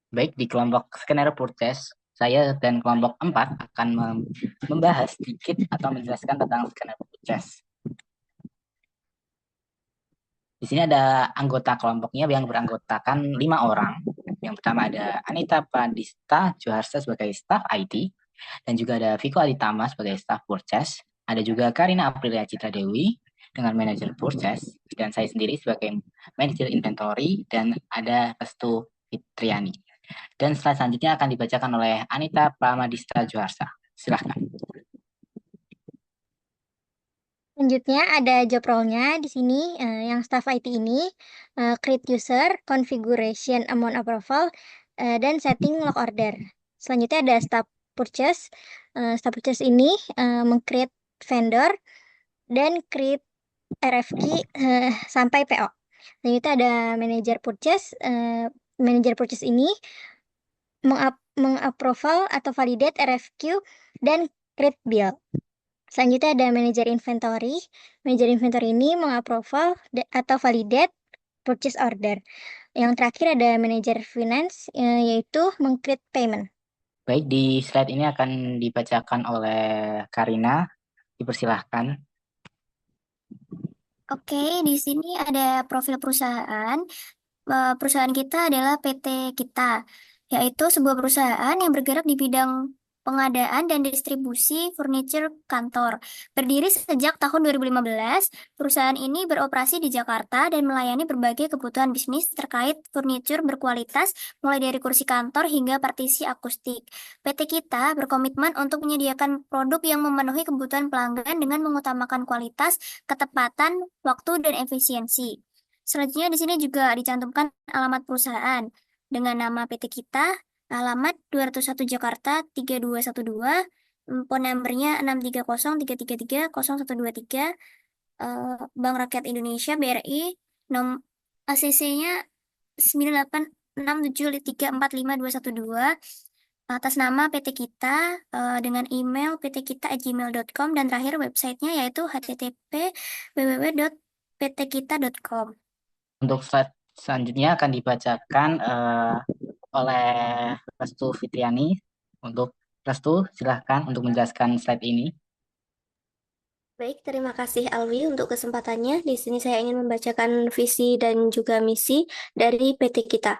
Baik, di kelompok skenario purchase, saya dan kelompok 4 akan membahas sedikit atau menjelaskan tentang skenario purchase. Di sini ada anggota kelompoknya yang beranggotakan 5 orang. Yang pertama ada Anita Pradista Joharsa sebagai staff IT, dan juga ada Viko Aditama sebagai staff purchase. Ada juga Karina Aprilia Citra Dewi dengan manajer purchase, dan saya sendiri sebagai manajer inventory, dan ada Restu Fitriani. Dan slide selanjutnya akan dibacakan oleh Anita Pramadista Joharsa. Silahkan. Selanjutnya ada job role-nya di sini yang staff IT ini create user, configuration amount approval, dan setting log order. Selanjutnya ada staff purchase. Staff purchase ini meng-create vendor dan create RFQ sampai PO. Selanjutnya ada manager purchase. Manager purchase ini mengapproval atau validate RFQ dan create bill. Selanjutnya ada manajer inventory. Manajer inventory ini mengapproval atau validate purchase order. Yang terakhir ada manajer finance, yaitu meng-create payment. Baik, di slide ini akan dibacakan oleh Karina. Dipersilahkan. Oke, di sini ada profil perusahaan. Perusahaan kita adalah PT Kita, yaitu sebuah perusahaan yang bergerak di bidang pengadaan dan distribusi furniture kantor. Berdiri sejak tahun 2015, perusahaan ini beroperasi di Jakarta dan melayani berbagai kebutuhan bisnis terkait furniture berkualitas, mulai dari kursi kantor hingga partisi akustik. PT Kita berkomitmen untuk menyediakan produk yang memenuhi kebutuhan pelanggan dengan mengutamakan kualitas, ketepatan, waktu, dan efisiensi. Selanjutnya di sini juga dicantumkan alamat perusahaan dengan nama PT Kita, alamat 201 Jakarta 3212, phone numbernya 630 333 0123, Bank Rakyat Indonesia BRI, ACC-nya 9867345212, atas nama PT Kita, dengan email ptkita@gmail.com, dan terakhir websitenya yaitu http://www.ptkita.com. Untuk slide selanjutnya akan dibacakan oleh Restu Fitriani. Untuk Restu, silahkan untuk menjelaskan slide ini. Baik, terima kasih Alwi untuk kesempatannya. Di sini saya ingin membacakan visi dan juga misi dari PT Kita.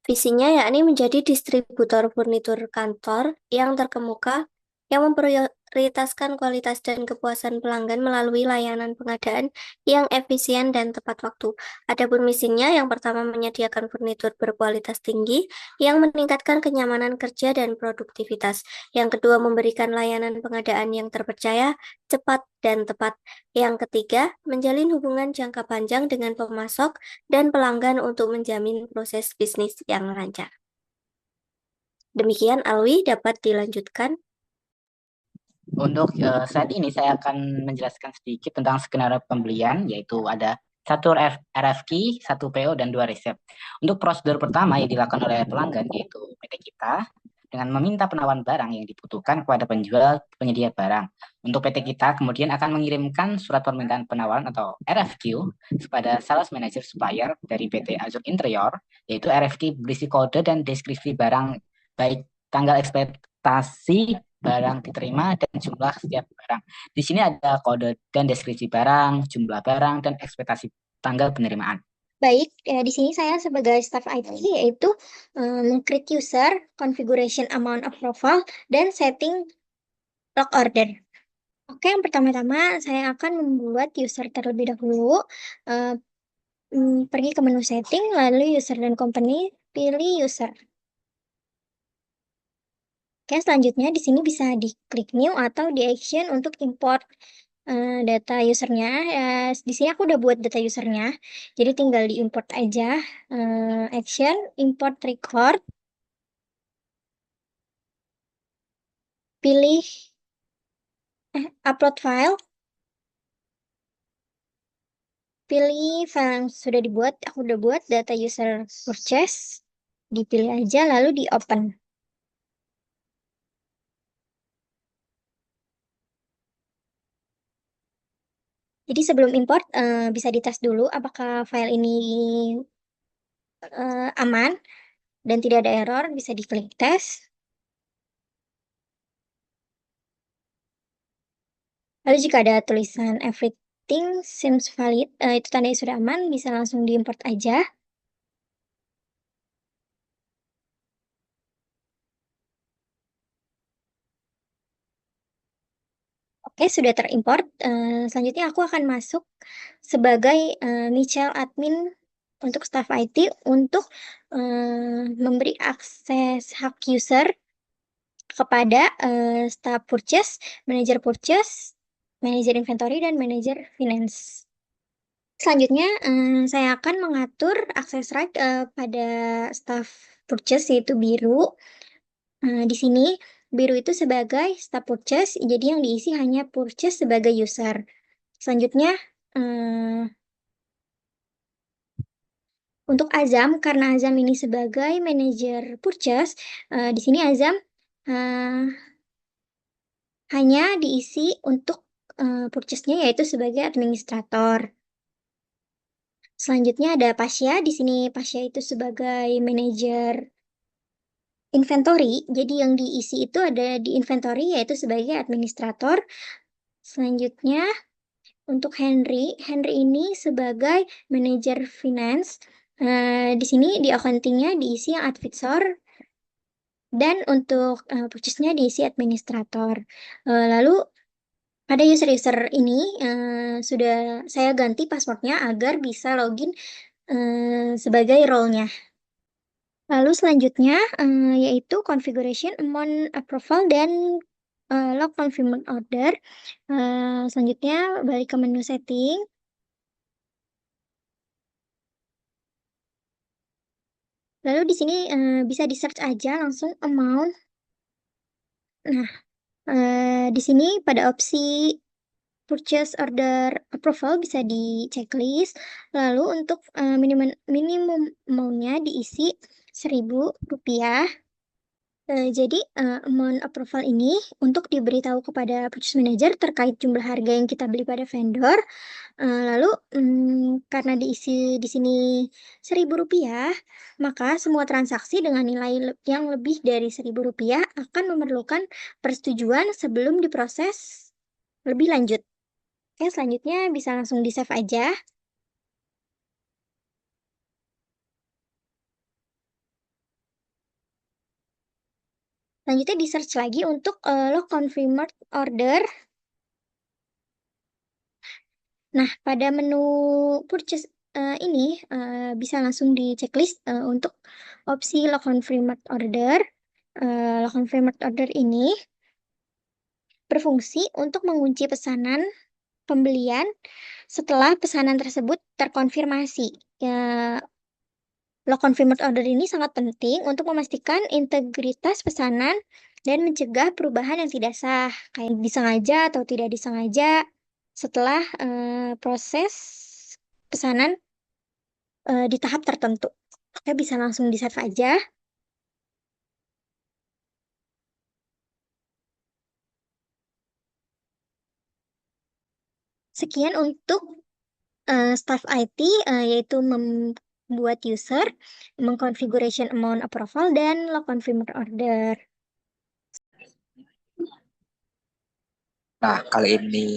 Visinya yakni menjadi distributor furnitur kantor yang terkemuka, yang memprioritaskan kualitas dan kepuasan pelanggan melalui layanan pengadaan yang efisien dan tepat waktu. Adapun misinya, yang pertama menyediakan furnitur berkualitas tinggi yang meningkatkan kenyamanan kerja dan produktivitas. Yang kedua, memberikan layanan pengadaan yang terpercaya, cepat, dan tepat. Yang ketiga, menjalin hubungan jangka panjang dengan pemasok dan pelanggan untuk menjamin proses bisnis yang lancar. Demikian, Alwi, dapat dilanjutkan. Untuk saat ini saya akan menjelaskan sedikit tentang skenario pembelian, yaitu ada satu RFQ, satu PO, dan 2 resep. Untuk prosedur pertama yang dilakukan oleh pelanggan, yaitu PT Kita, dengan meminta penawaran barang yang dibutuhkan kepada penjual penyedia barang. Untuk PT Kita kemudian akan mengirimkan surat permintaan penawaran atau RFQ kepada sales manager supplier dari PT Azur Interior, yaitu RFQ berisi kode dan deskripsi barang, baik tanggal ekspektasi barang diterima dan jumlah setiap barang. Di sini ada kode dan deskripsi barang, jumlah barang, dan ekspektasi tanggal penerimaan. Baik, di sini saya sebagai staff IT yaitu meng-create user, configuration amount approval, dan setting log order. Oke, yang pertama-tama saya akan membuat user terlebih dahulu. Eh, Pergi ke menu setting, lalu user dan company, pilih user. Oke, selanjutnya di sini bisa diklik new atau di action untuk import data usernya. Di sini aku udah buat data usernya, jadi tinggal diimport aja. Action, import record, pilih upload file, pilih file yang sudah dibuat. Aku udah buat data user purchase, dipilih aja lalu di open. Jadi sebelum import bisa dites dulu apakah file ini aman. dan tidak ada error, bisa diklik tes. Lalu jika ada tulisan everything seems valid, itu tandanya sudah aman, bisa langsung diimport aja. Oke, sudah terimport. Selanjutnya aku akan masuk sebagai Michelle admin untuk staff IT untuk memberi akses hak user kepada staff purchase, manager inventory, dan manager finance. Selanjutnya, saya akan mengatur akses right pada staff purchase, yaitu biru. Di sini biru itu sebagai staff purchase, jadi yang diisi hanya purchase sebagai user. Selanjutnya, untuk Azam, karena Azam ini sebagai manajer purchase, di sini Azam hanya diisi untuk purchase-nya, yaitu sebagai administrator. Selanjutnya ada Pasya. Di sini Pasya itu sebagai manajer inventory. Jadi yang diisi itu ada di inventory, yaitu sebagai administrator. Selanjutnya untuk Henry ini sebagai manajer finance. Di sini di accounting-nya diisi yang advisor, dan untuk purchase-nya diisi administrator. Lalu pada user-user ini sudah saya ganti passwordnya agar bisa login sebagai role-nya. Lalu selanjutnya yaitu configuration amount approval dan log confirmed order. Selanjutnya balik ke menu setting. Lalu di sini bisa di search aja langsung amount. Nah, di sini pada opsi purchase order approval bisa di checklist. Lalu untuk minimum amount-nya diisi Rp1.000. Jadi amount approval ini untuk diberitahu kepada purchase manager terkait jumlah harga yang kita beli pada vendor. Lalu karena diisi di sini Rp1.000, maka semua transaksi dengan nilai yang lebih dari Rp1.000 akan memerlukan persetujuan sebelum diproses lebih lanjut. Oke, selanjutnya bisa langsung di save aja. Selanjutnya di search lagi untuk log confirmed order. Nah, pada menu purchase ini bisa langsung di checklist untuk opsi log confirmed order. Log confirmed order ini berfungsi untuk mengunci pesanan pembelian setelah pesanan tersebut terkonfirmasi. Log confirmed order ini sangat penting untuk memastikan integritas pesanan dan mencegah perubahan yang tidak sah, kayak disengaja atau tidak disengaja setelah proses pesanan di tahap tertentu. Oke, bisa langsung di save aja. Sekian untuk staff IT, yaitu membuat user, mengconfiguration amount approval, dan log confirmed order. Nah, kali ini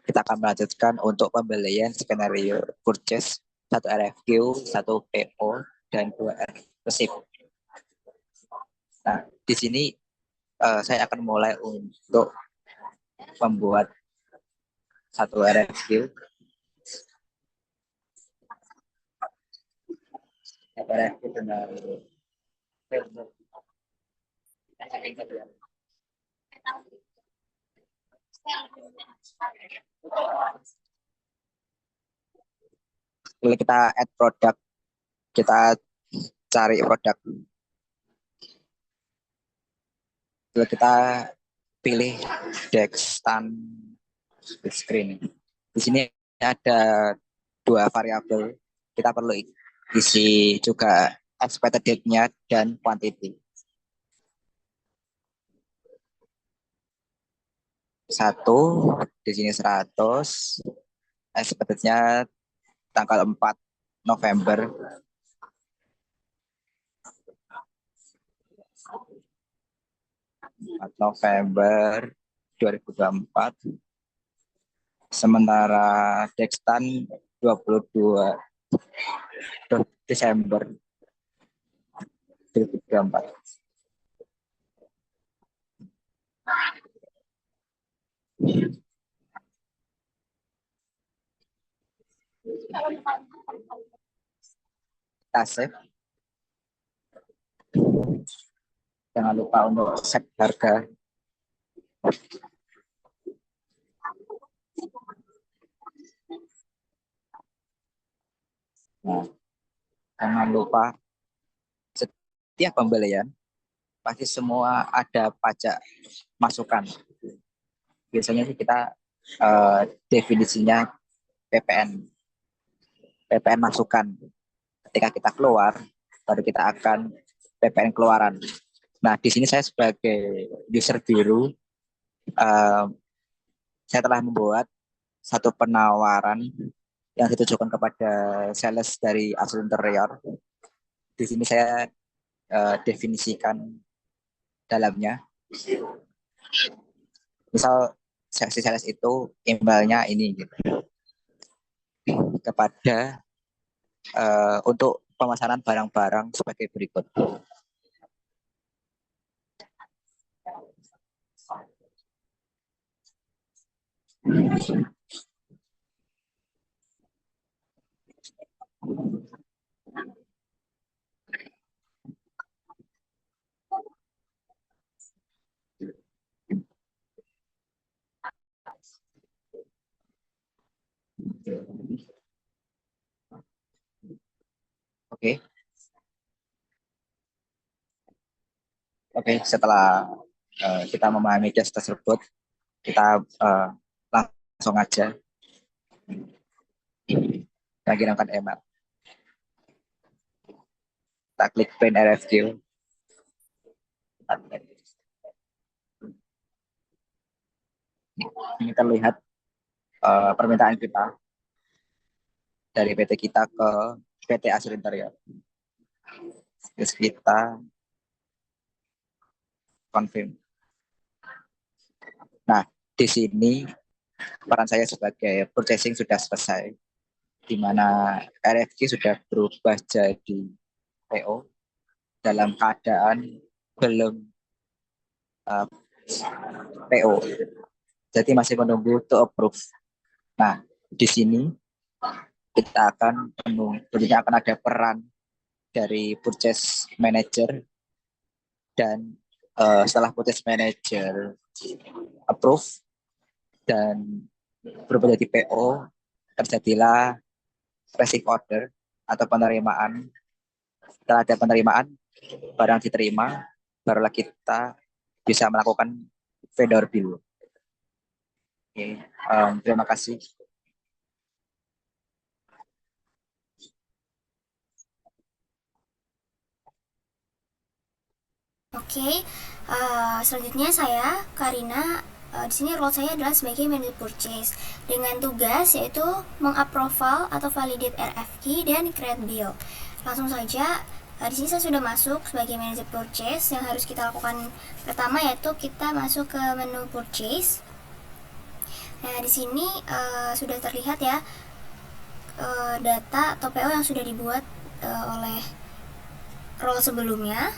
kita akan melanjutkan untuk pembelian skenario purchase 1 RFQ, 1 PO, dan 2 receipt. Nah, di sini saya akan mulai untuk membuat 1 RFQ. RFQ dengan lalu kita add produk, kita cari produk, lalu kita pilih Dextan screen. Di sini ada 2 variabel, kita perlu isi juga expected date-nya dan quantity. 1 di sini 100, expected-nya tanggal 4 November. November 2024. Sementara Dextan 22 Desember 2024. Kita save. Jangan lupa untuk set harga. Nah, jangan lupa setiap pembelian pasti semua ada pajak masukan. Biasanya sih kita definisinya PPN masukan. Ketika kita keluar, baru kita akan PPN keluaran. Nah, di sini saya sebagai user biru, saya telah membuat satu penawaran yang ditujukan kepada sales dari Asur Interior. Di sini saya definisikan dalamnya. Misal si sales itu emailnya ini gitu. Kepada untuk pemesanan barang-barang sebagai berikut. Oke, setelah kita memahami case tersebut, kita langsung aja kirimkan email. Kita klik print RFQ. Ini terlihat permintaan kita dari PT kita ke PT Asur Interior. Terus kita confirm. Nah, di sini peran saya sebagai purchasing sudah selesai, di mana RFQ sudah berubah jadi PO dalam keadaan belum PO. Jadi masih menunggu to approve. Nah, di sini kita akan tentunya akan ada peran dari purchase manager, dan setelah purchase manager approve dan berubah jadi PO, terjadilah receive order atau penerimaan. Setelah ada penerimaan, barang diterima, barulah kita bisa melakukan vendor bill. Oke, terima kasih. Oke, selanjutnya saya, Karina. Di sini role saya adalah sebagai manager purchase dengan tugas yaitu mengapproval atau validate RFQ dan create bill. Langsung saja, di sini saya sudah masuk sebagai manager purchase. Yang harus kita lakukan pertama yaitu kita masuk ke menu purchase. Nah, di sini sudah terlihat ya data atau PO yang sudah dibuat oleh role sebelumnya.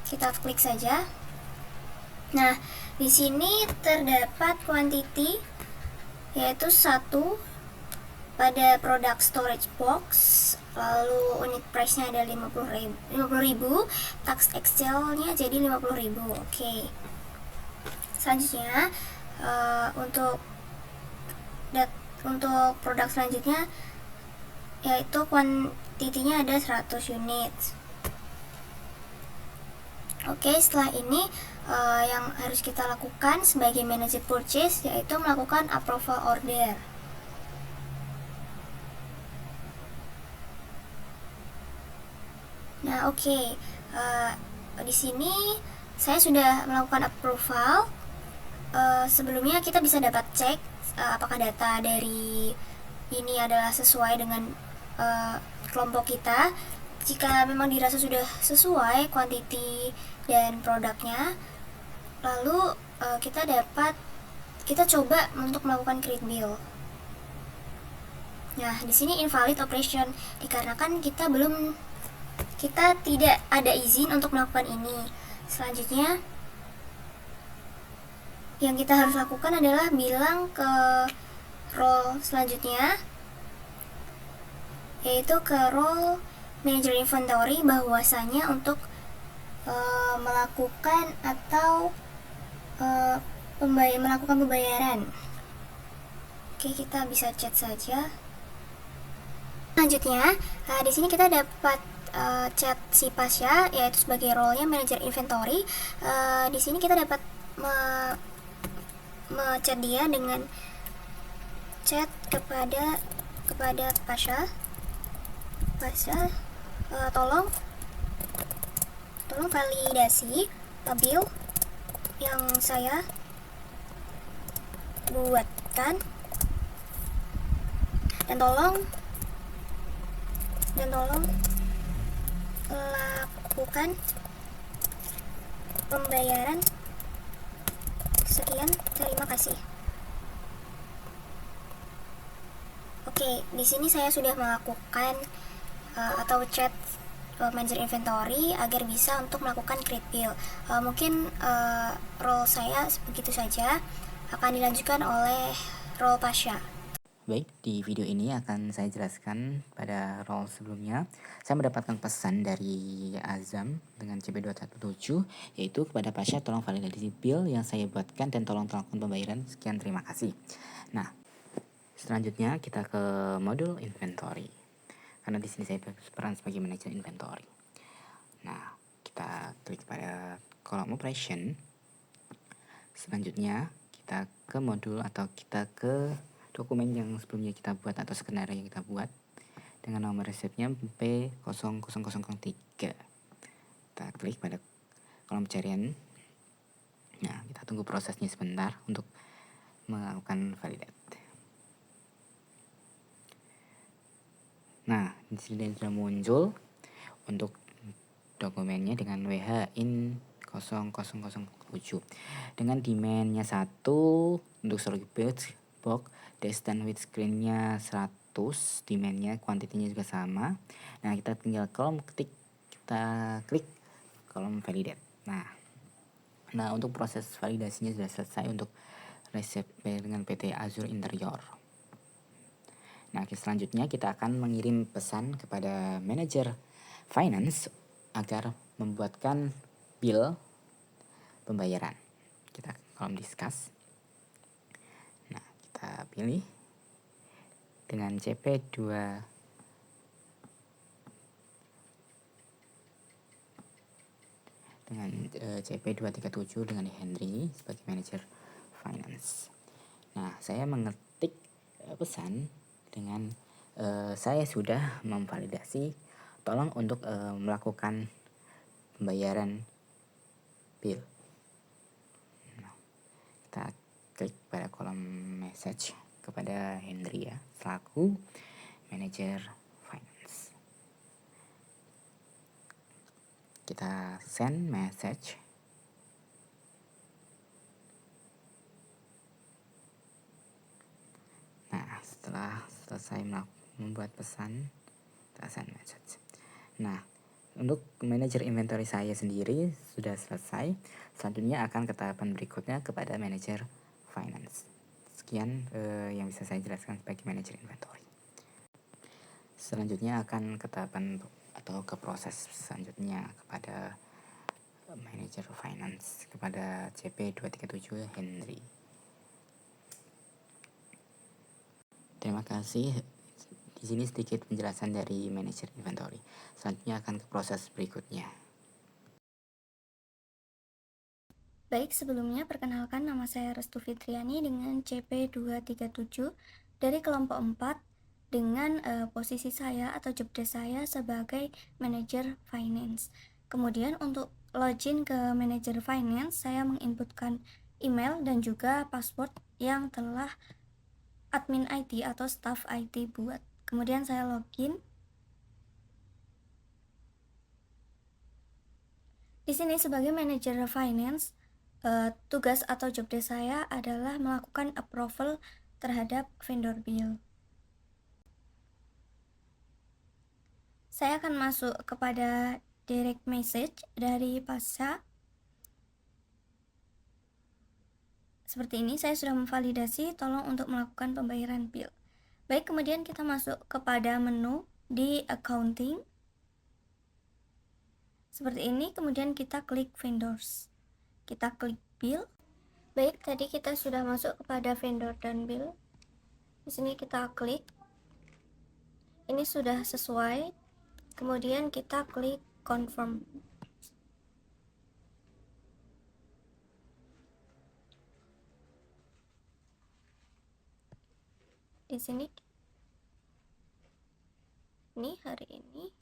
Kita klik saja. Nah, di sini terdapat quantity yaitu 1 pada produk storage box, lalu unit price-nya ada 50.000, tax Excel-nya jadi 50.000. Oke. Selanjutnya untuk produk selanjutnya yaitu quantity-nya ada 100 unit. Oke, setelah ini yang harus kita lakukan sebagai manager purchase yaitu melakukan approval order. Nah, oke. Di sini saya sudah melakukan approval. Sebelumnya kita bisa dapat cek apakah data dari ini adalah sesuai dengan kelompok kita. Jika memang dirasa sudah sesuai quantity dan produknya, lalu kita coba untuk melakukan create bill. Nah, di sini invalid operation dikarenakan kita tidak ada izin untuk melakukan ini. Selanjutnya, yang kita harus lakukan adalah bilang ke role selanjutnya, yaitu ke role manager inventory, bahwasanya untuk melakukan atau melakukan pembayaran. Oke, kita bisa chat saja. Selanjutnya, di sini kita dapat chat si Pasha, yaitu sebagai role-nya manager inventory. Di sini kita dapat chat dia dengan chat kepada Pasha. Tolong validasi bill yang saya buatkan, dan tolong lakukan pembayaran. Sekian, terima kasih. Oke, di sini saya sudah melakukan atau chat manager inventory agar bisa untuk melakukan create bill. Mungkin role saya begitu saja, akan dilanjutkan oleh role Pasha. Baik, di video ini akan saya jelaskan pada role sebelumnya. Saya mendapatkan pesan dari Azam dengan CP217, yaitu kepada Pasha tolong validasi bill yang saya buatkan dan tolong lakukan pembayaran. Sekian, terima kasih. Nah, selanjutnya kita ke modul inventory. Karena di sini saya berperan sebagai manajer inventory. Nah, kita klik pada kolom operation. Selanjutnya kita ke modul atau kita ke dokumen yang sebelumnya kita buat atau skenario yang kita buat dengan nomor resepnya P0003. Kita klik pada kolom pencarian. Nah, kita tunggu prosesnya sebentar untuk melakukan validate. Nah, di sini sudah muncul untuk dokumennya dengan WHIN 0007 dengan demandnya 1 untuk storage box, dash dan width screen-nya 100, demandnya, kuantitinya juga sama. Nah, kita tinggal kita klik kolom validate. Nah, untuk proses validasinya sudah selesai untuk resep dengan PT Azure Interior. Nah, selanjutnya kita akan mengirim pesan kepada manajer finance agar membuatkan bill pembayaran. Kita kolom discuss. Nah, kita pilih dengan CP2 CP237 dengan Henry sebagai manajer finance. Nah, saya mengetik pesan dengan saya sudah memvalidasi, tolong untuk melakukan pembayaran bill. Nah, kita klik pada kolom message kepada Henry ya, selaku manajer finance. Kita send message. Nah, setelah selesai membuat pesan, kita send message. Nah, untuk manajer inventory saya sendiri sudah selesai. Selanjutnya akan ke tahapan berikutnya kepada manajer finance. Sekian yang bisa saya jelaskan sebagai manajer inventory. Selanjutnya akan ke tahapan atau ke proses selanjutnya kepada manajer finance, kepada CP237 Henry. Terima kasih. Di sini sedikit penjelasan dari manajer inventory. Selanjutnya akan ke proses berikutnya. Baik, sebelumnya perkenalkan, nama saya Restu Fitriani dengan CP237 dari kelompok 4 dengan posisi saya atau job desk saya sebagai manajer finance. Kemudian untuk login ke manajer finance, saya menginputkan email dan juga password yang telah admin IT atau staff IT buat. Kemudian saya login. Di sini sebagai manajer finance, tugas atau job desk saya adalah melakukan approval terhadap vendor bill. Saya akan masuk kepada direct message dari Pasha. Seperti ini, saya sudah memvalidasi, tolong untuk melakukan pembayaran bill. Baik, kemudian kita masuk kepada menu di accounting. Seperti ini, kemudian kita klik vendors. Kita klik bill. Baik, tadi kita sudah masuk kepada vendor dan bill. Di sini kita klik. Ini sudah sesuai. Kemudian kita klik confirm. Di sini ini hari ini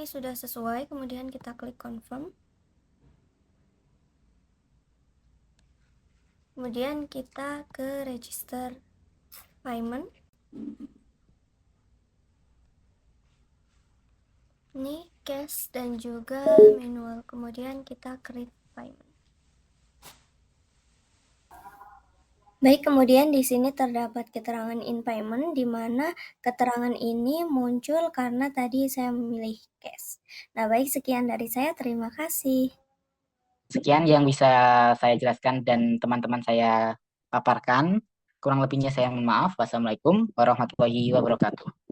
sudah sesuai, kemudian kita klik confirm. Kemudian kita ke register payment. Ini cash dan juga manual. Kemudian kita create payment. Baik, kemudian di sini terdapat keterangan in payment, di mana keterangan ini muncul karena tadi saya memilih cash. Nah, baik, sekian dari saya. Terima kasih. Sekian yang bisa saya jelaskan dan teman-teman saya paparkan. Kurang lebihnya saya mohon maaf. Wassalamualaikum warahmatullahi wabarakatuh.